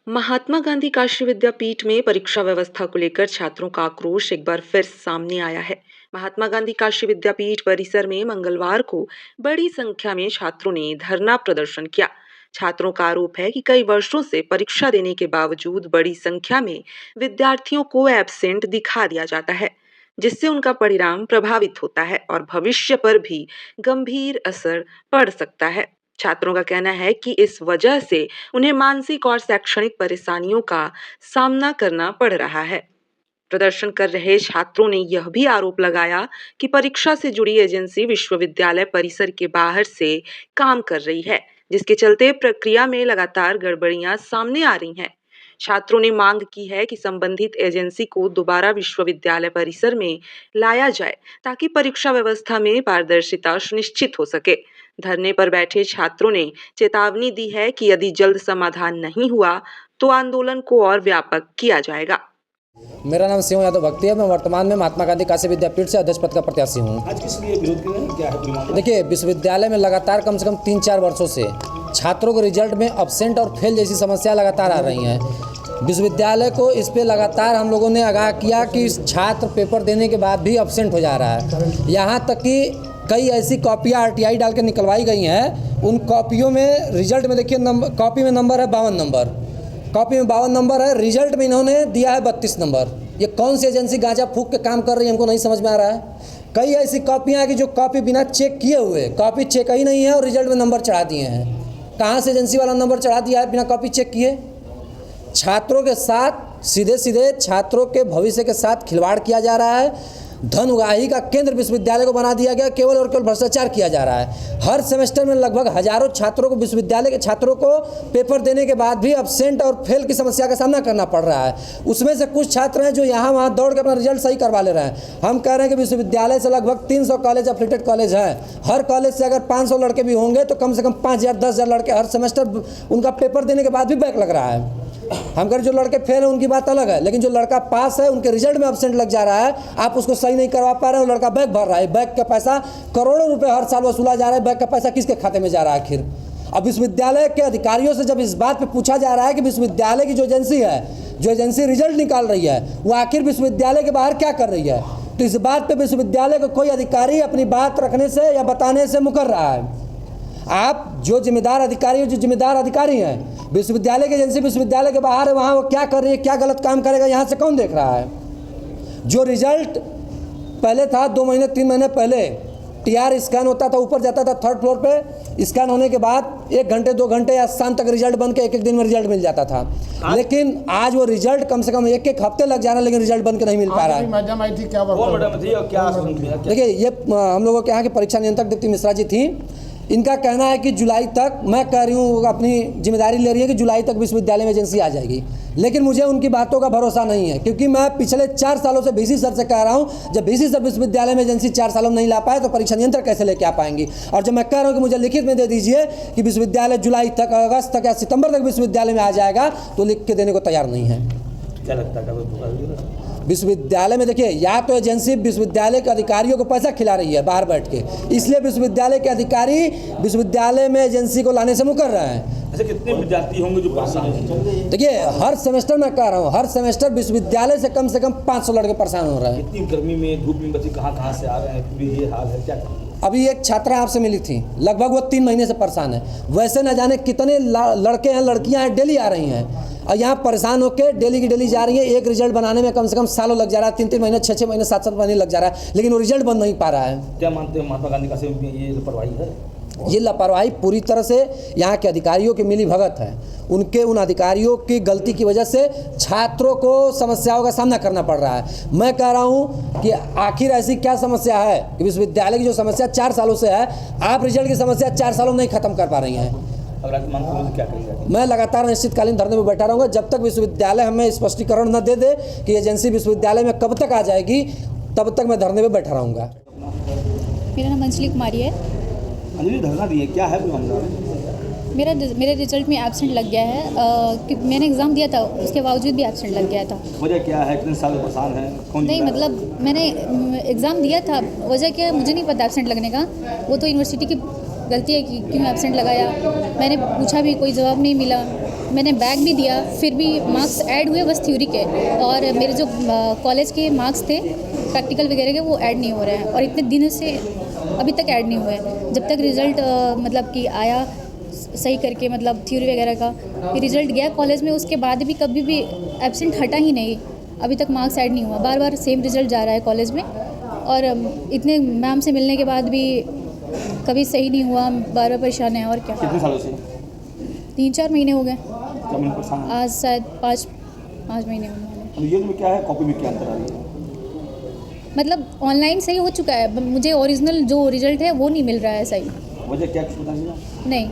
महात्मा गांधी काशी विद्यापीठ में परीक्षा व्यवस्था को लेकर छात्रों का आक्रोश एक बार फिर सामने आया है। महात्मा गांधी काशी विद्यापीठ परिसर में मंगलवार को बड़ी संख्या में छात्रों ने धरना प्रदर्शन किया। छात्रों का आरोप है कि कई वर्षों से परीक्षा देने के बावजूद बड़ी संख्या में विद्यार्थियों को एब्सेंट दिखा दिया जाता है, जिससे उनका परिणाम प्रभावित होता है और भविष्य पर भी गंभीर असर पड़ सकता है। छात्रों का कहना है कि इस वजह से उन्हें मानसिक और शैक्षणिक परेशानियों का सामना करना पड़ रहा है। प्रदर्शन कर रहे छात्रों ने यह भी आरोप लगाया कि परीक्षा से जुड़ी एजेंसी विश्वविद्यालय परिसर के बाहर से काम कर रही है, जिसके चलते प्रक्रिया में लगातार गड़बड़ियां सामने आ रही हैं। छात्रों ने मांग की है कि संबंधित एजेंसी को दोबारा विश्वविद्यालय परिसर में लाया जाए ताकि परीक्षा व्यवस्था में पारदर्शिता सुनिश्चित हो सके। धरने पर बैठे छात्रों ने चेतावनी दी है कि यदि जल्द समाधान नहीं हुआ तो आंदोलन को और व्यापक किया जाएगा। मेरा नाम शिव यादव भक्ति है। मैं वर्तमान में महात्मा गांधी काशी विद्यापीठ से अध्यक्ष पद का प्रत्याशी हूँ। आज किस लिए विरोध कर रहे हैं, क्या है? देखिए, विश्वविद्यालय में लगातार कम से कम 3-4 वर्षों से छात्रों के रिजल्ट में अब्सेंट और फेल जैसी समस्या लगातार आ रही हैं। विश्वविद्यालय को इस पे लगातार हम लोगों ने आगाह किया कि छात्र पेपर देने के बाद भी अब्सेंट हो जा रहा है। यहाँ तक कि कई ऐसी कॉपियाँ RTI डाल के निकलवाई गई हैं। उन कॉपियों में रिजल्ट में देखिए, कॉपी में नंबर है 52 नंबर, कॉपी में 52 नंबर है, रिजल्ट में इन्होंने दिया है 32 नंबर। ये कौन सी एजेंसी गांजा फूंक के काम कर रही है, हमको नहीं समझ में आ रहा है। कई ऐसी कॉपियाँ हैं कि जो कॉपी बिना चेक किए हुए, कॉपी चेक ही नहीं है और रिजल्ट में नंबर चढ़ा दिए हैं। कहाँ से एजेंसी वाला नंबर चढ़ा दिया है बिना कॉपी चेक किए? छात्रों के साथ सीधे सीधे छात्रों के भविष्य के साथ खिलवाड़ किया जा रहा है। धन उगाही का केंद्र विश्वविद्यालय को बना दिया गया। केवल और केवल भ्रष्टाचार किया जा रहा है। हर सेमेस्टर में लगभग हजारों छात्रों को, विश्वविद्यालय के छात्रों को पेपर देने के बाद भी अब्सेंट और फेल की समस्या का सामना करना पड़ रहा है। उसमें से कुछ छात्र हैं जो यहाँ वहाँ दौड़ के अपना रिजल्ट सही करवा ले रहे हैं। हम कह रहे हैं कि विश्वविद्यालय से लगभग 300 कॉलेज एफिलिएटेड कॉलेज हैं। हर कॉलेज से अगर 500 लड़के भी होंगे तो कम से कम 5000-10,000 लड़के हर सेमेस्टर उनका पेपर देने के बाद भी बैक लग रहा है। हम कह रहे जो लड़के फेल हैं उनकी बात अलग है, लेकिन जो लड़का पास है उनके रिजल्ट में अब्सेंट लग जा रहा है, आप उसको सही नहीं करवा पा रहे हैं। लड़का बैक भर रहा है। बैक का पैसा करोड़ों रुपए हर साल वसूला जा रहा है। बैक का पैसा किसके खाते में जा रहा है आखिर? अब विश्वविद्यालय के अधिकारियों से जब इस बात पे पूछा जा रहा है कि विश्वविद्यालय की जो एजेंसी है, जो एजेंसी रिजल्ट निकाल रही है, वो आखिर विश्वविद्यालय के बाहर क्या कर रही है, तो इस बात पे विश्वविद्यालय का कोई अधिकारी अपनी बात रखने से या बताने से मुकर रहा है। आप जो जिम्मेदार अधिकारी हैं, विश्वविद्यालय की एजेंसी विश्वविद्यालय के बाहर है, वहाँ वो क्या कर रही है, क्या गलत काम करेगा, यहाँ से कौन देख रहा है? जो रिजल्ट पहले था 2 महीने 3 महीने पहले TR स्कैन होता था, ऊपर जाता था 3rd फ्लोर पे, स्कैन होने के बाद 1 घंटे 2 घंटे या शाम तक रिजल्ट बन के एक दिन में रिजल्ट मिल जाता था। लेकिन आज वो रिजल्ट कम से कम 1-1 हफ्ते लग जा रहा है, लेकिन रिजल्ट बन के नहीं मिल पा रहा है। मैडम आई थी, क्या मैडम थी और क्या? देखिए, ये हम लोगों के यहाँ के परीक्षा नियंत्रक दीप्ति मिश्रा जी थी। इनका कहना है कि जुलाई तक, मैं कह रही हूँ अपनी जिम्मेदारी ले रही है कि जुलाई तक विश्वविद्यालय में एजेंसी आ जाएगी, लेकिन मुझे उनकी बातों का भरोसा नहीं है, क्योंकि मैं पिछले 4 सालों से VC सर से कह रहा हूँ, जब VC सर विश्वविद्यालय में एजेंसी 4 सालों में नहीं ला पाए तो परीक्षा नियंत्रक कैसे लेके आ पाएंगी? और जब मैं कह रहा हूँ कि मुझे लिखित में दे दीजिए कि विश्वविद्यालय जुलाई तक, अगस्त तक या सितंबर तक विश्वविद्यालय में आ जाएगा, तो लिख के देने को तैयार नहीं है। क्या लगता है विश्वविद्यालय में देखिए, या तो एजेंसी विश्वविद्यालय के अधिकारियों को पैसा खिला रही है बाहर बैठ के, इसलिए विश्वविद्यालय के अधिकारी विश्वविद्यालय में एजेंसी को लाने से मुकर रहे हैं। ऐसे कितने विद्यार्थी होंगे जो परेशान हैं? देखिए, हर सेमेस्टर मैं कह रहा हूँ, हर सेमेस्टर विश्वविद्यालय से कम 500 लड़के परेशान हो रहे हैं। इतनी गर्मी में, धूप में बच्चे कहाँ से आ रहे हैं, पूरी ये हाल है, क्या करें? अभी एक छात्रा आपसे मिली थी, लगभग वो 3 महीने से परेशान है। वैसे न जाने कितने लड़के हैं, लड़कियां हैं, डेली आ रही हैं और यहाँ परेशान होकर डेली की डेली जा रही है। एक रिजल्ट बनाने में कम से कम सालों लग जा रहा है, 3-3 महीने, 6-6 महीने, 7-7 महीने लग जा रहा है, लेकिन वो रिजल्ट बन नहीं पा रहा है। क्या मानते हैं महात्मा गांधी का ये लापरवाही है? ये लापरवाही पूरी तरह से यहाँ के अधिकारियों की मिली भगत है। उन अधिकारियों की गलती की वजह से छात्रों को समस्याओं का सामना करना पड़ रहा है। मैं कह रहा हूँ कि आखिर ऐसी क्या समस्या है कि विश्वविद्यालय की जो समस्या 4 सालों से है, आप रिजल्ट की समस्या 4 सालों में नहीं खत्म कर पा रही हैं। क्या करेंगे? मैं लगातार अनिश्चितकालीन धरने में बैठा रहूँगा जब तक विश्वविद्यालय हमें स्पष्टीकरण न दे दे कि एजेंसी विश्वविद्यालय में कब तक आ जाएगी, तब तक मैं धरने में बैठा रहूँगा। मेरा नाम अंजलि कुमारी है। अंजलि, धरना दिए, क्या है मामला? मेरे रिजल्ट में एब्सेंट लग गया है। कि मैंने एग्ज़ाम दिया था, उसके बावजूद भी एब्सेंट लग गया था। वजह क्या है? कितने साल परेशान है? कौन नहीं, मतलब मैंने एग्ज़ाम दिया था, वजह क्या है मुझे नहीं पता एब्सेंट लगने का। वो तो यूनिवर्सिटी की गलती है कि क्यों एब्सेंट लगाया। मैंने पूछा भी, कोई जवाब नहीं मिला। मैंने बैग भी दिया, फिर भी मार्क्स ऐड हुए बस थ्योरी के, और मेरे जो कॉलेज के मार्क्स थे प्रैक्टिकल वगैरह के वो ऐड नहीं हो रहे हैं, और इतने दिनों से अभी तक ऐड नहीं हुए। जब तक रिज़ल्ट मतलब कि आया सही करके, मतलब थ्योरी वगैरह का, फिर रिज़ल्ट गया कॉलेज में, उसके बाद भी कभी भी एब्सेंट हटा ही नहीं, अभी तक मार्क्स ऐड नहीं हुआ। बार बार सेम रिज़ल्ट जा रहा है कॉलेज में, और इतने मैम से मिलने के बाद भी कभी सही नहीं हुआ, बार बार परेशान है। और क्या, कितने सालों से 3-4 महीने हो गए, क्या मैंने परेशान है? आज शायद 5 महीने होने वाले। रिजल्ट में क्या है, कॉपी में क्या अंतर आ रही है? मतलब ऑनलाइन सही हो चुका है, मुझे ओरिजिनल जो रिज़ल्ट है वो नहीं मिल रहा है सही। वजह क्या कुछ पता चला? नहीं।